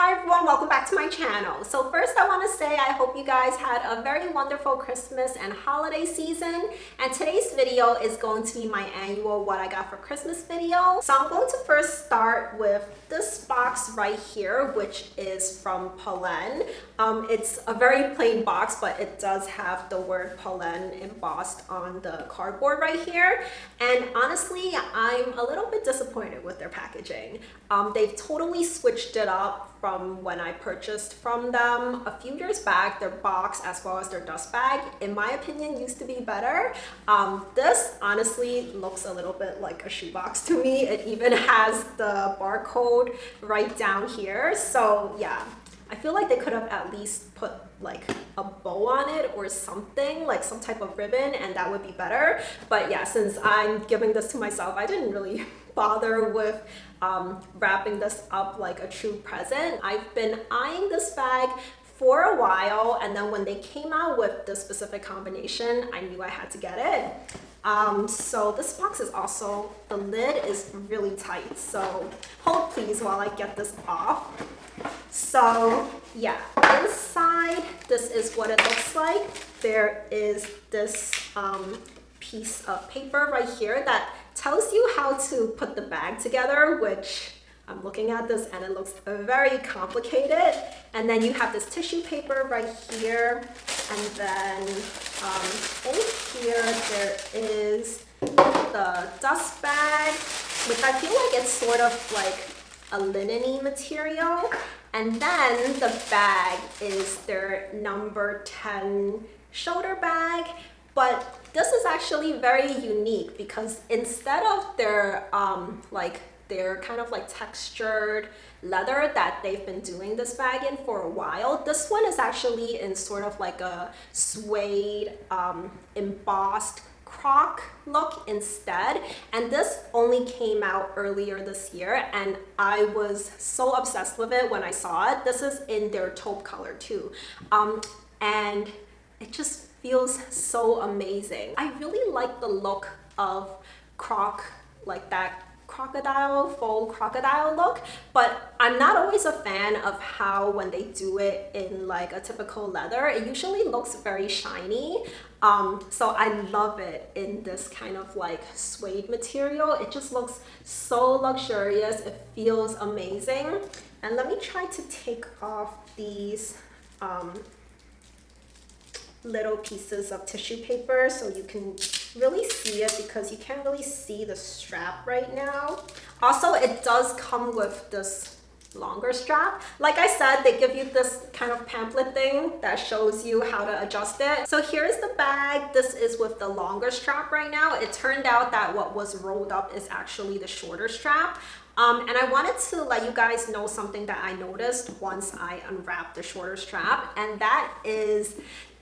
Hi everyone, welcome back to my channel. So first I want to say I hope you guys had a very wonderful Christmas and holiday season, and today's video is going to be my annual what I got for Christmas video. So I'm going to first start with this box right here, which is from Polene. It's a very plain box, but it does have the word Polene embossed on the cardboard right here, and honestly I'm a little bit disappointed with their packaging. They've totally switched it up from when I purchased from them a few years back. Their box as well as their dust bag, in my opinion, used to be better. This honestly looks a little bit like a shoebox to me. It even has the barcode right down here. So yeah, I feel like they could have at least put like a bow on it or something, like some type of ribbon, and that would be better. But yeah, since I'm giving this to myself, I didn't really bother with wrapping this up like a true present. I've been eyeing this bag for a while, and then when they came out with this specific combination, I knew I had to get it. So this box is also, the lid is really tight, so hold please while I get this off. So yeah, inside this is what it looks like. There is this piece of paper right here that tells you how to put the bag together, which I'm looking at this and it looks very complicated. And then you have this tissue paper right here, and then in here there is the dust bag, which I feel like it's sort of like a linen-y material. And then the bag is their number 10 shoulder bag. But this is actually very unique because instead of their their kind of like textured leather that they've been doing this bag in for a while, this one is actually in sort of like a suede embossed croc look instead. And this only came out earlier this year, and I was so obsessed with it when I saw it. This is in their taupe color too, and it just feels so amazing. I really like the look of croc, like that crocodile, faux crocodile look, but I'm not always a fan of how when they do it in like a typical leather, it usually looks very shiny. So I love it in this kind of like suede material. It just looks so luxurious. It feels amazing. And let me try to take off these little pieces of tissue paper so you can really see it, because you can't really see the strap right now. Also, it does come with this longer strap. Like I said, they give you this kind of pamphlet thing that shows you how to adjust it. So here's the bag. This is with the longer strap right now. It turned out that what was rolled up is actually the shorter strap. And I wanted to let you guys know something that I noticed once I unwrapped the shorter strap, and that is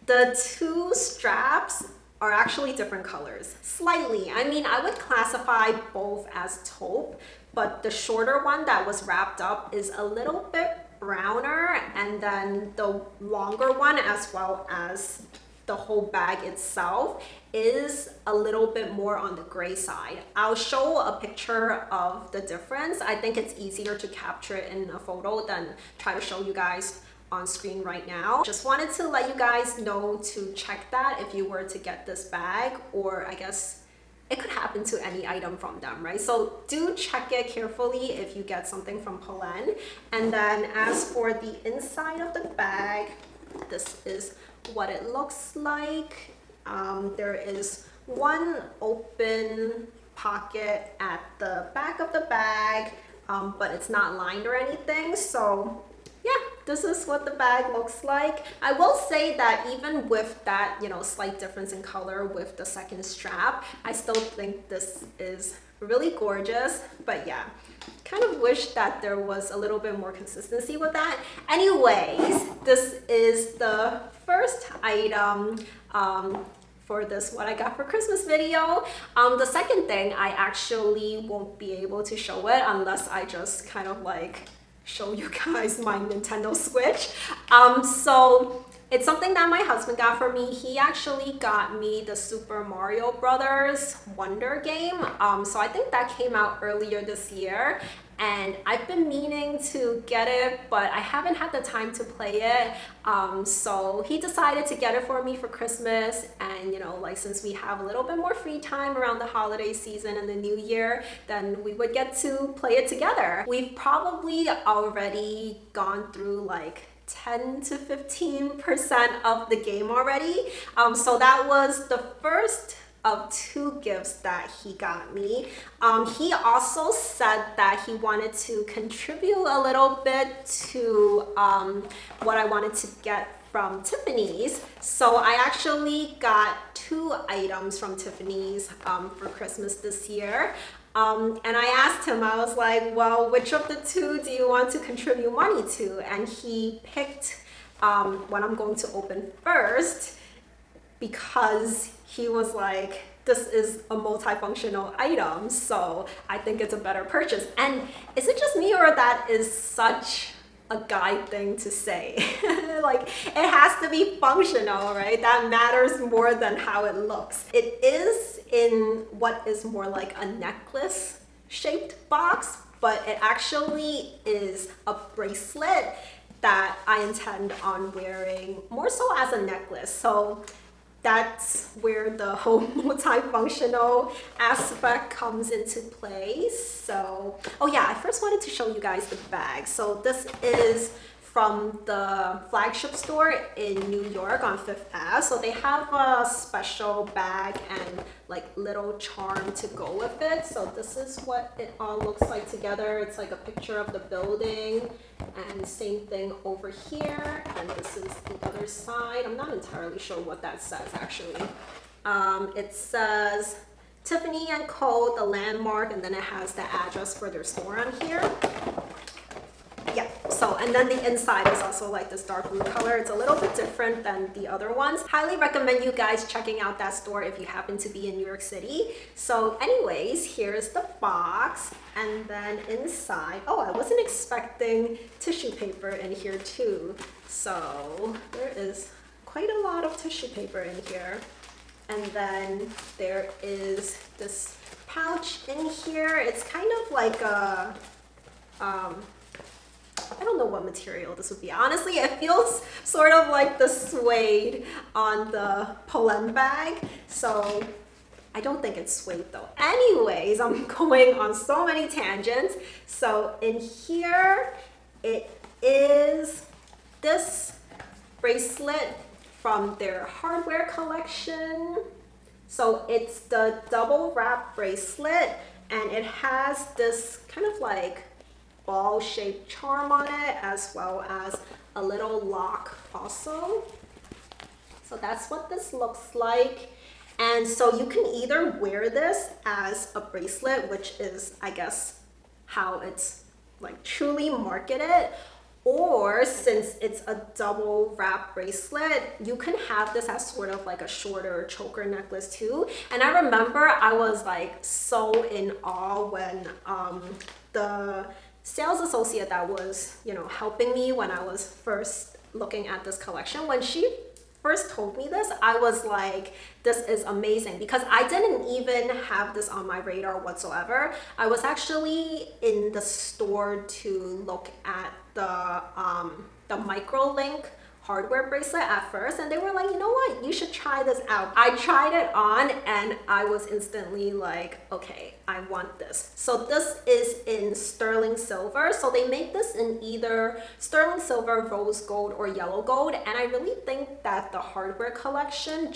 the two straps are actually different colors, slightly. I mean, I would classify both as taupe, but the shorter one that was wrapped up is a little bit browner, and then the longer one, as well as the whole bag itself, is a little bit more on the gray side. I'll show a picture of the difference. I think it's easier to capture it in a photo than try to show you guys on screen right now. Just wanted to let you guys know to check that if you were to get this bag, or I guess it could happen to any item from them, right? So do check it carefully if you get something from Polene. And then as for the inside of the bag, this is what it looks like. There is one open pocket at the back of the bag, but it's not lined or anything. So yeah, this is what the bag looks like. I will say that even with that, you know, slight difference in color with the second strap, I still think this is really gorgeous. But yeah, kind of wish that there was a little bit more consistency with that. Anyways, this is the first item for this what I got for Christmas video. The second thing, I actually won't be able to show it unless I just kind of like show you guys my Nintendo Switch. So it's something that my husband got for me. He actually got me the Super Mario Brothers Wonder game. So I think that came out earlier this year, and I've been meaning to get it, but I haven't had the time to play it. So he decided to get it for me for Christmas, and you know, like since we have a little bit more free time around the holiday season and the new year, then we would get to play it together. We've probably already gone through like 10 to 15% of the game already. So that was the first of 2 gifts that he got me. He also said that he wanted to contribute a little bit to what I wanted to get from Tiffany's. So I actually got 2 items from Tiffany's for Christmas this year. And I asked him, I was like, well, which of the 2 do you want to contribute money to? And he picked what I'm going to open first, because he was like, this is a multifunctional item, so I think it's a better purchase. And is it just me, or that is such a guy thing to say? Like, it has to be functional, right? That matters more than how it looks. It is in what is more like a necklace shaped box, but it actually is a bracelet that I intend on wearing more so as a necklace. So that's where the whole multifunctional aspect comes into play. So, oh yeah, I first wanted to show you guys the bag. So this is from the flagship store in New York on 5th Ave. So they have a special bag and like little charm to go with it. So this is what it all looks like together. It's like a picture of the building, and same thing over here. And this is the other side. I'm not entirely sure what that says actually. It says Tiffany Co, the landmark, and then it has the address for their store on here. Yeah, so, and then the inside is also like this dark blue color. It's a little bit different than the other ones. Highly recommend you guys checking out that store if you happen to be in New York City. So anyways, here's the box, and then inside, oh, I wasn't expecting tissue paper in here too. So there is quite a lot of tissue paper in here. And then there is this pouch in here. It's kind of like a, I don't know what material this would be. Honestly, it feels sort of like the suede on the Polene bag. So I don't think it's suede though. Anyways, I'm going on so many tangents. So in here, it is this bracelet from their hardware collection. So it's the double wrap bracelet, and it has this kind of like ball shaped charm on it, as well as a little lock also. So that's what this looks like. And so you can either wear this as a bracelet, which is, I guess, how it's like truly marketed, or since it's a double wrap bracelet, you can have this as sort of like a shorter choker necklace too. And I remember I was like so in awe when the sales associate that was, you know, helping me when I was first looking at this collection, when she first told me this, I was like, this is amazing, because I didn't even have this on my radar whatsoever. I was actually in the store to look at the micro link hardware bracelet at first, and they were like, you know what, you should try this out. I tried it on and I was instantly like, okay, I want this. So this is in sterling silver. So they make this in either sterling silver, rose gold, or yellow gold. And I really think that the hardware collection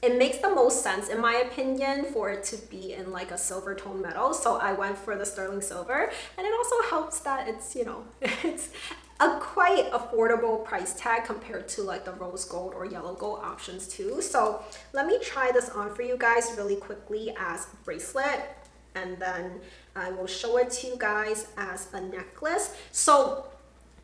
it makes the most sense, in my opinion, for it to be in like a silver tone metal. So I went for the sterling silver, and it also helps that it's, you know, it's a quite affordable price tag compared to like the rose gold or yellow gold options too. So let me try this on for you guys really quickly as a bracelet, and then I will show it to you guys as a necklace. So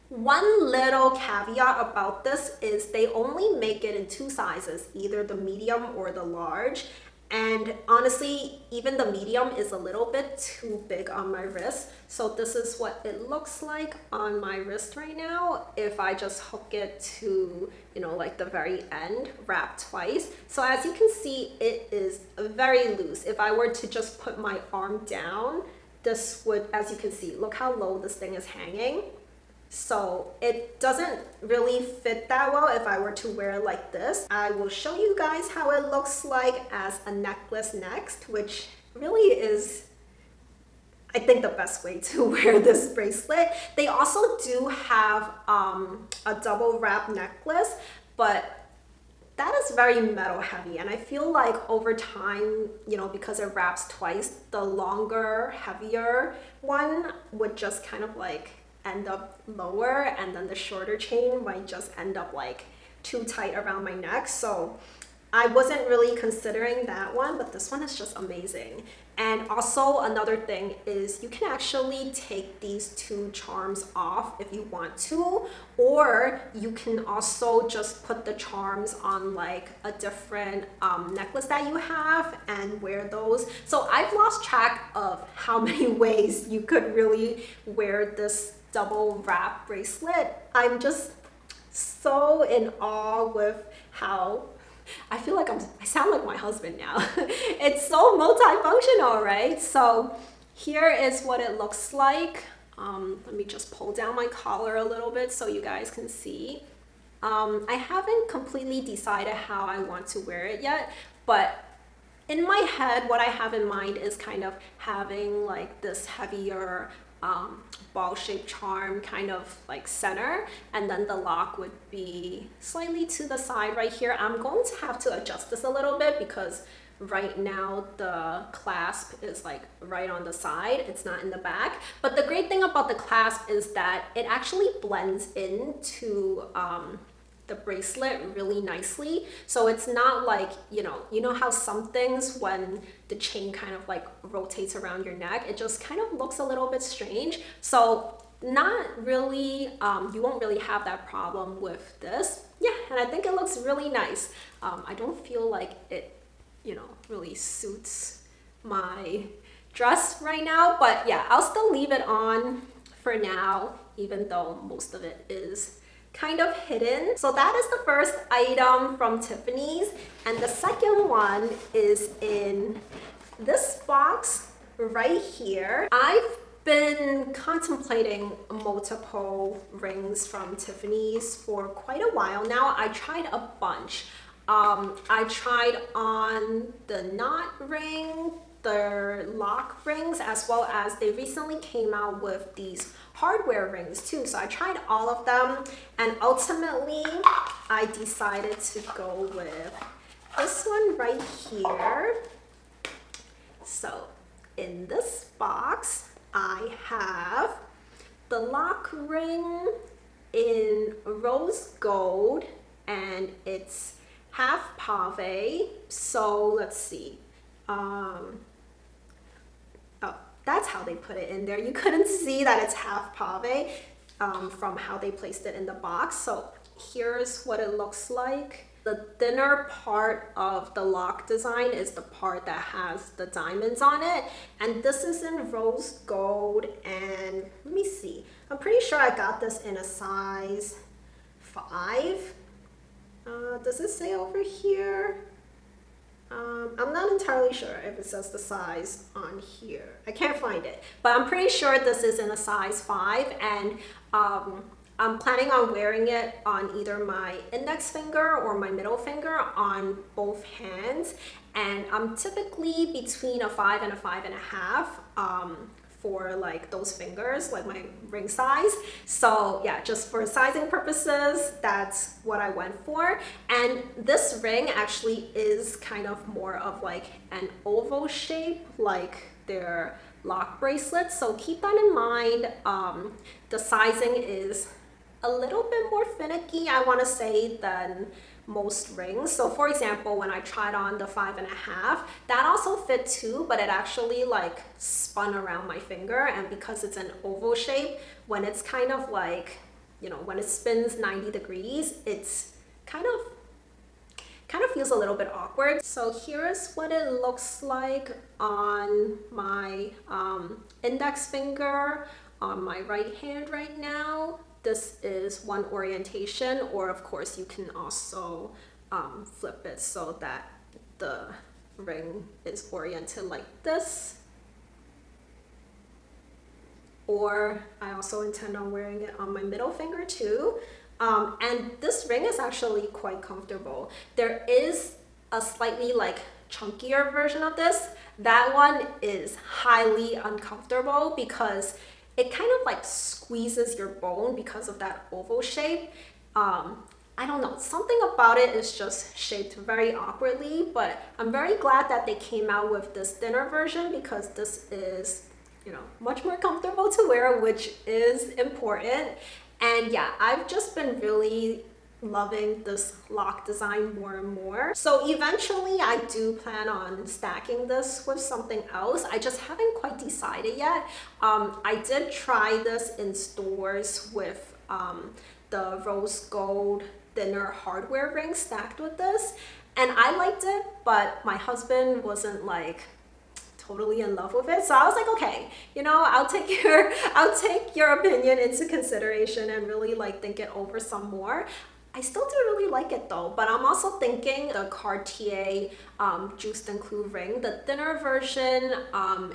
one little caveat about this is they only make it in 2 sizes, either the medium or the large. And honestly, even the medium is a little bit too big on my wrist. So this is what it looks like on my wrist right now if I just hook it to, you know, like the very end, wrap twice. So as you can see, it is very loose. If I were to just put my arm down, this would, as you can see, look how low this thing is hanging. So it doesn't really fit that well if I were to wear it like this. I will show you guys how it looks like as a necklace next, which really is, I think, the best way to wear this bracelet. They also do have a double wrap necklace, but that is very metal heavy, and I feel like over time, you know, because it wraps twice, the longer, heavier one would just kind of like end up lower, and then the shorter chain might just end up like too tight around my neck. So I wasn't really considering that one, but this one is just amazing. And also another thing is you can actually take these two charms off if you want to, or you can also just put the charms on like a different necklace that you have and wear those. So I've lost track of how many ways you could really wear this double wrap bracelet. I'm just so in awe with how I feel like I sound like my husband now. It's so multifunctional, right? So here is what it looks like. Let me just pull down my collar a little bit so you guys can see. I haven't completely decided how I want to wear it yet, but in my head, what I have in mind is kind of having like this heavier ball-shaped charm kind of like center, and then the lock would be slightly to the side right here. I'm going to have to adjust this a little bit because right now the clasp is like right on the side, it's not in the back. But the great thing about the clasp is that it actually blends into the bracelet really nicely. So it's not like, you know how some things when the chain kind of like rotates around your neck, it just kind of looks a little bit strange. So not really, you won't really have that problem with this. Yeah, and I think it looks really nice. I don't feel like it, really suits my dress right now, but yeah, I'll still leave it on for now, even though most of it is kind of hidden. So that is the first item from Tiffany's, and the second one is in this box right here. I've been contemplating multiple rings from Tiffany's for quite a while now. I tried a bunch. I tried on the knot ring, the lock rings, as well as they recently came out with these hardware rings too. So I tried all of them, and ultimately I decided to go with this one right here. So in this box, I have the lock ring in rose gold, and it's half pave. So let's see. Oh, that's how they put it in there. You couldn't see that it's half pave from how they placed it in the box. So here's what it looks like. The thinner part of the lock design is the part that has the diamonds on it. And this is in rose gold. And let me see. I'm pretty sure I got this in a size 5. Does it say over here? I'm not entirely sure if it says the size on here. I can't find it, but I'm pretty sure this is in a size 5, and I'm planning on wearing it on either my index finger or my middle finger on both hands, and I'm typically between a 5 and a 5.5 for like those fingers, like my ring size. So yeah, just for sizing purposes, that's what I went for. And this ring actually is kind of more of like an oval shape, like their lock bracelets. So keep that in mind. The sizing is a little bit more finicky, I want to say, than most rings. So for example, when I tried on the 5.5, that also fit too, but it actually like spun around my finger. And because it's an oval shape, when it's kind of like, when it spins 90 degrees, it's kind of feels a little bit awkward. So here's what it looks like on my index finger on my right hand right now. This is one orientation, or of course you can also flip it so that the ring is oriented like this. or I also intend on wearing it on my middle finger too. And this ring is actually quite comfortable. There is a slightly like chunkier version of this. That one is highly uncomfortable because it kind of like squeezes your bone because of that oval shape. I don't know, something about it is just shaped very awkwardly, but I'm very glad that they came out with this thinner version because this is, you know, much more comfortable to wear, which is important. And yeah, I've just been really loving this lock design more and more. So eventually I do plan on stacking this with something else. I just haven't quite decided yet. I did try this in stores with the rose gold thinner hardware ring stacked with this, and I liked it, but my husband wasn't like totally in love with it. So I was like, okay, you know, I'll take your opinion into consideration and really like think it over some more. I still do really like it though, but I'm also thinking the Cartier Juste and Clou ring, the thinner version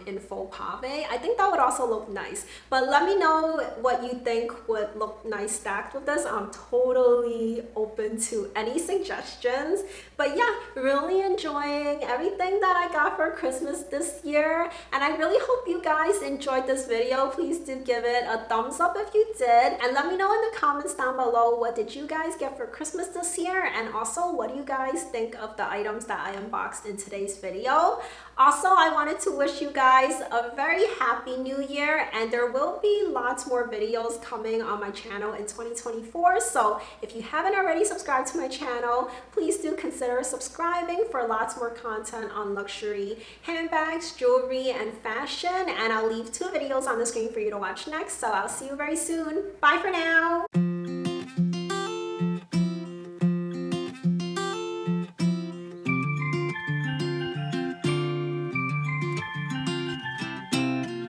in faux pave. I think that would also look nice. But let me know what you think would look nice stacked with this. I'm totally open to any suggestions. But yeah, really enjoying everything that I got for Christmas this year. And I really hope you guys enjoyed this video. Please do give it a thumbs up if you did. And let me know in the comments down below, what did you guys get for Christmas this year? And also, what do you guys think of the items that I unboxed in today's video? Also, I wanted to wish you guys a very happy new year, and there will be lots more videos coming on my channel in 2024. So if you haven't already subscribed to my channel, please do consider subscribing for lots more content on luxury handbags, jewelry, and fashion. And I'll leave 2 videos on the screen for you to watch next. So I'll see you very soon. Bye for now.